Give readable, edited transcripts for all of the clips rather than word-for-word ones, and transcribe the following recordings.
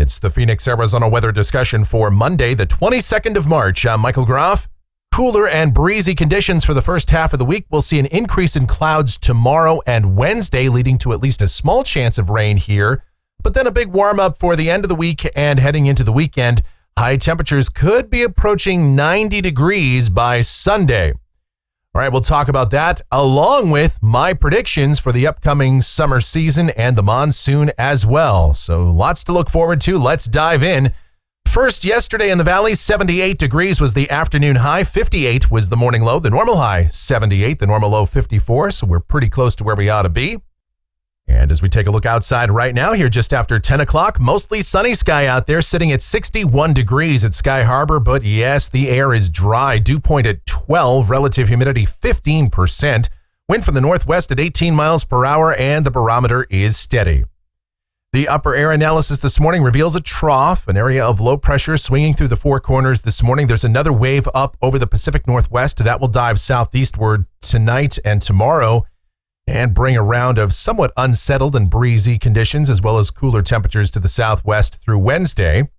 It's the Phoenix, Arizona weather discussion for Monday, the 22nd of March. I'm Michael Groff. Cooler and breezy conditions for the first half of the week. We'll see an increase in clouds tomorrow and Wednesday, leading to at least a small chance of rain here. But then a big warm up for the end of the week and heading into the weekend. High temperatures could be approaching 90 degrees by Sunday. All right, we'll talk about that along with my predictions for the upcoming summer season and the monsoon as well. So lots to look forward to. Let's dive in. First, yesterday in the valley, 78 degrees was the afternoon high. 58 was the morning low. The normal high, 78. The normal low, 54. So we're pretty close to where we ought to be. And as we take a look outside right now, here just after 10 o'clock, mostly sunny sky out there, sitting at 61 degrees at Sky Harbor. But yes, the air is dry. Dew point at 12, relative humidity 15%. Wind from the northwest at 18 miles per hour, and the barometer is steady. The upper air analysis this morning reveals a trough, an area of low pressure swinging through the four corners this morning. There's another wave up over the Pacific Northwest that will dive southeastward tonight and tomorrow, and bring a round of somewhat unsettled and breezy conditions, as well as cooler temperatures to the southwest through Wednesday.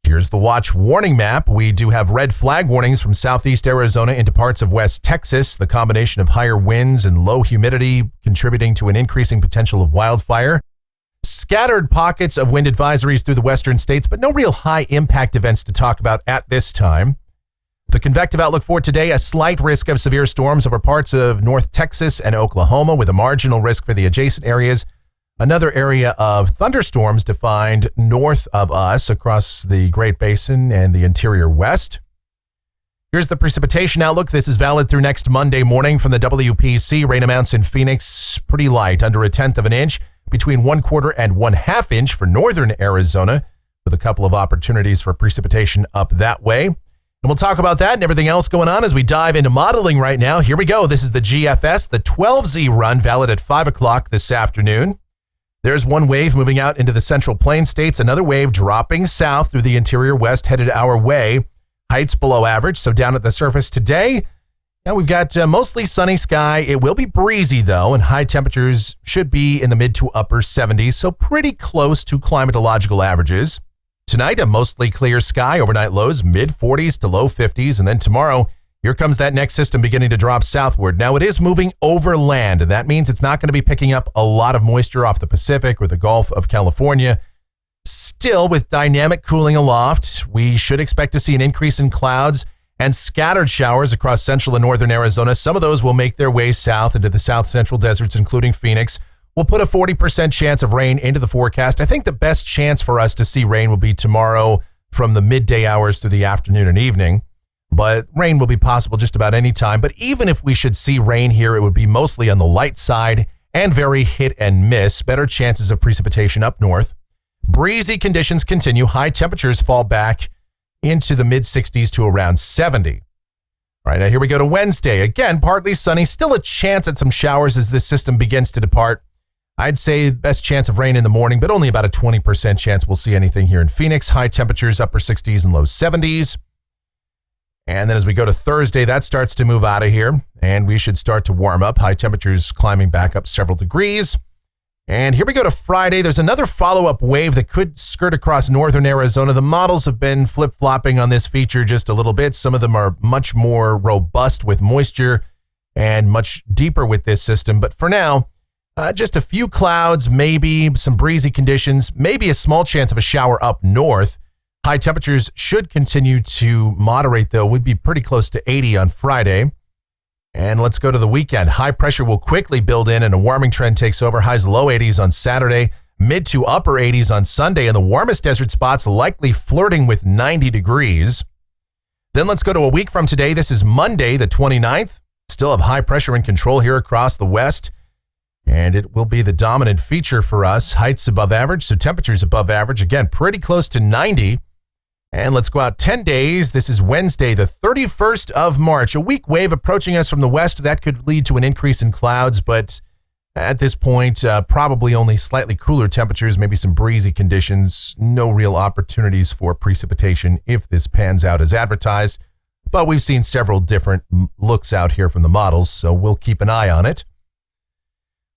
Here's the watch warning map. We do have red flag warnings from southeast Arizona into parts of West Texas. The combination of higher winds and low humidity contributing to an increasing potential of wildfire. Scattered pockets of wind advisories through the western states, but no real high impact events to talk about at this time. The convective outlook for today, a slight risk of severe storms over parts of North Texas and Oklahoma, with a marginal risk for the adjacent areas. Another area of thunderstorms defined north of us across the Great Basin and the interior west. Here's the precipitation outlook. This is valid through next Monday morning from the WPC. Rain amounts in Phoenix, pretty light, under 1/10 of an inch, between 1/4 and 1/2 inch for northern Arizona, with a couple of opportunities for precipitation up that way. And we'll talk about that and everything else going on as we dive into modeling right now. Here we go. This is the GFS, the 12Z run, valid at 5 o'clock this afternoon. There's one wave moving out into the central plain states, another wave dropping south through the interior west, headed our way. Heights below average, so down at the surface today. Now we've got mostly sunny sky. It will be breezy, though, and high temperatures should be in the mid to upper 70s, so pretty close to climatological averages. Tonight, a mostly clear sky, overnight lows mid-40s to low 50s, and then tomorrow, here comes that next system beginning to drop southward. Now, it is moving over land, and that means it's not going to be picking up a lot of moisture off the Pacific or the Gulf of California. Still, with dynamic cooling aloft, we should expect to see an increase in clouds and scattered showers across central and northern Arizona. Some of those will make their way south into the south central deserts, including Phoenix. We'll put a 40% chance of rain into the forecast. I think the best chance for us to see rain will be tomorrow from the midday hours through the afternoon and evening. But rain will be possible just about any time. But even if we should see rain here, it would be mostly on the light side and very hit and miss. Better chances of precipitation up north. Breezy conditions continue. High temperatures fall back into the mid-60s to around 70. All right, now here we go to Wednesday. Again, partly sunny. Still a chance at some showers as this system begins to depart. I'd say best chance of rain in the morning, but only about a 20% chance we'll see anything here in Phoenix. High temperatures, upper 60s and low 70s. And then as we go to Thursday, that starts to move out of here, and we should start to warm up. High temperatures climbing back up several degrees. And here we go to Friday. There's another follow-up wave that could skirt across northern Arizona. The models have been flip-flopping on this feature just a little bit. Some of them are much more robust with moisture and much deeper with this system. But for now, just a few clouds, maybe some breezy conditions, maybe a small chance of a shower up north. High temperatures should continue to moderate, though. We'd be pretty close to 80 on Friday. And let's go to the weekend. High pressure will quickly build in and a warming trend takes over. Highs low 80s on Saturday, mid to upper 80s on Sunday, and the warmest desert spots likely flirting with 90 degrees. Then let's go to a week from today. This is Monday, the 29th. Still have high pressure in control here across the west. And it will be the dominant feature for us. Heights above average, so temperatures above average. Again, pretty close to 90. And let's go out 10 days. This is Wednesday, the 31st of March. A weak wave approaching us from the west. That could lead to an increase in clouds, but at this point, probably only slightly cooler temperatures, maybe some breezy conditions. No real opportunities for precipitation if this pans out as advertised. But we've seen several different looks out here from the models, so we'll keep an eye on it.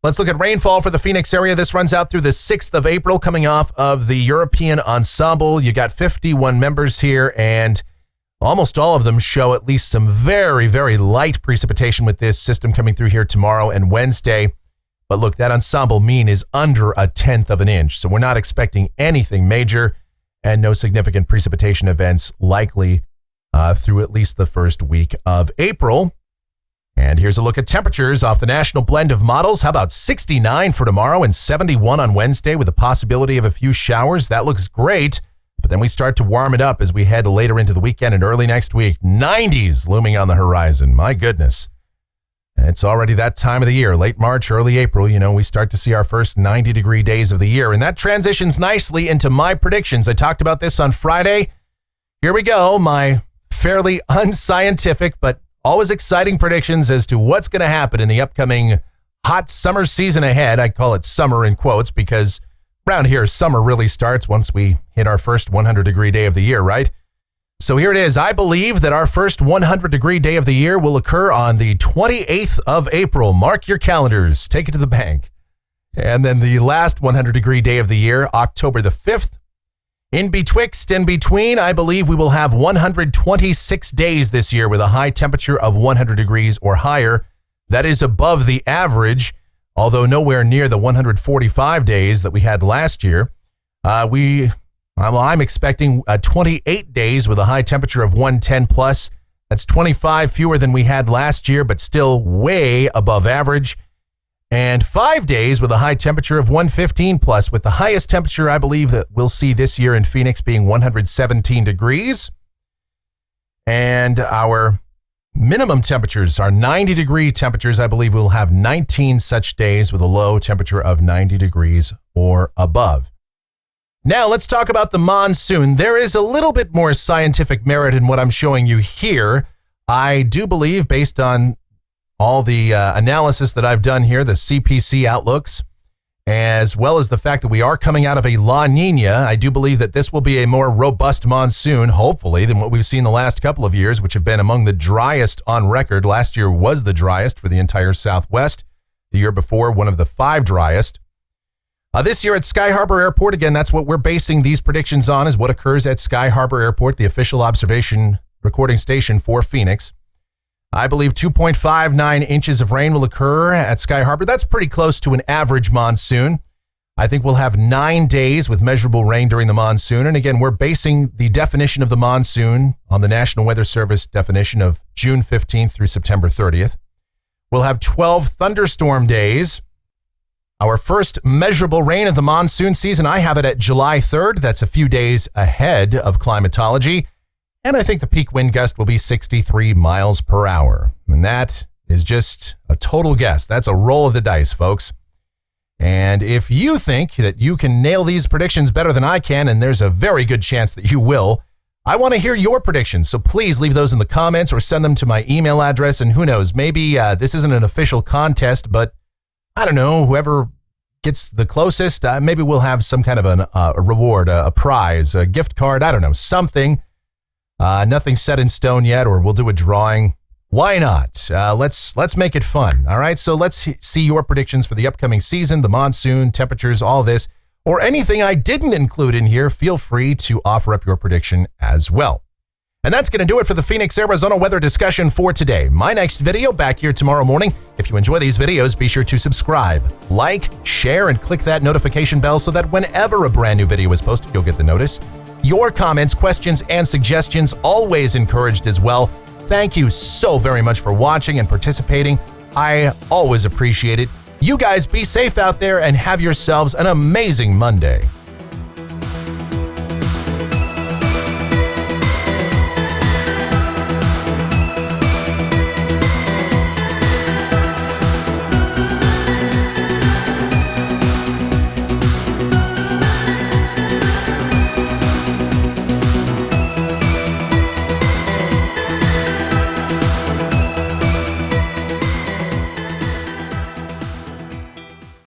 Let's look at rainfall for the Phoenix area. This runs out through the 6th of April, coming off of the European Ensemble. You got 51 members here, and almost all of them show at least some very, very light precipitation with this system coming through here tomorrow and Wednesday. But look, that ensemble mean is under 1/10 of an inch, so we're not expecting anything major and no significant precipitation events likely through at least the first week of April. And here's a look at temperatures off the national blend of models. How about 69 for tomorrow and 71 on Wednesday with the possibility of a few showers? That looks great. But then we start to warm it up as we head later into the weekend and early next week. 90s looming on the horizon. My goodness. It's already that time of the year, late March, early April. We start to see our first 90-degree days of the year. And that transitions nicely into my predictions. I talked about this on Friday. Here we go. My fairly unscientific but always exciting predictions as to what's going to happen in the upcoming hot summer season ahead. I call it summer in quotes because around here, summer really starts once we hit our first 100-degree day of the year, right? So here it is. I believe that our first 100-degree day of the year will occur on the 28th of April. Mark your calendars. Take it to the bank. And then the last 100-degree day of the year, October the 5th. In betwixt and between, I believe we will have 126 days this year with a high temperature of 100 degrees or higher. That is above the average, although nowhere near the 145 days that we had last year. I'm expecting 28 days with a high temperature of 110 plus. That's 25 fewer than we had last year, but still way above average. And 5 days with a high temperature of 115 plus, with the highest temperature I believe that we'll see this year in Phoenix being 117 degrees. And our minimum temperatures are 90-degree temperatures. I believe we'll have 19 such days with a low temperature of 90 degrees or above. Now let's talk about the monsoon. There is a little bit more scientific merit in what I'm showing you here. I do believe, based on all the analysis that I've done here, the CPC outlooks, as well as the fact that we are coming out of a La Nina, I do believe that this will be a more robust monsoon, hopefully, than what we've seen the last couple of years, which have been among the driest on record. Last year was the driest for the entire Southwest. The year before, one of the 5 driest. This year at Sky Harbor Airport, again, that's what we're basing these predictions on, is what occurs at Sky Harbor Airport, the official observation recording station for Phoenix. I believe 2.59 inches of rain will occur at Sky Harbor. That's pretty close to an average monsoon. I think we'll have 9 days with measurable rain during the monsoon. And again, we're basing the definition of the monsoon on the National Weather Service definition of June 15th through September 30th. We'll have 12 thunderstorm days. Our first measurable rain of the monsoon season, I have it at July 3rd. That's a few days ahead of climatology. And I think the peak wind gust will be 63 miles per hour. And that is just a total guess. That's a roll of the dice, folks. And if you think that you can nail these predictions better than I can, and there's a very good chance that you will, I want to hear your predictions. So please leave those in the comments or send them to my email address. And who knows, maybe this isn't an official contest, but I don't know, whoever gets the closest, maybe we'll have some kind of a reward, a prize, a gift card, I don't know, something. Nothing set in stone yet, or we'll do a drawing. Why not? Let's make it fun. All right. So let's see your predictions for the upcoming season, the monsoon, temperatures, all this, or anything I didn't include in here. Feel free to offer up your prediction as well. And that's going to do it for the Phoenix, Arizona weather discussion for today. My next video back here tomorrow morning. If you enjoy these videos, be sure to subscribe, like, share, and click that notification bell so that whenever a brand new video is posted, you'll get the notice. Your comments, questions, and suggestions always encouraged as well. Thank you so very much for watching and participating. I always appreciate it. You guys be safe out there and have yourselves an amazing Monday.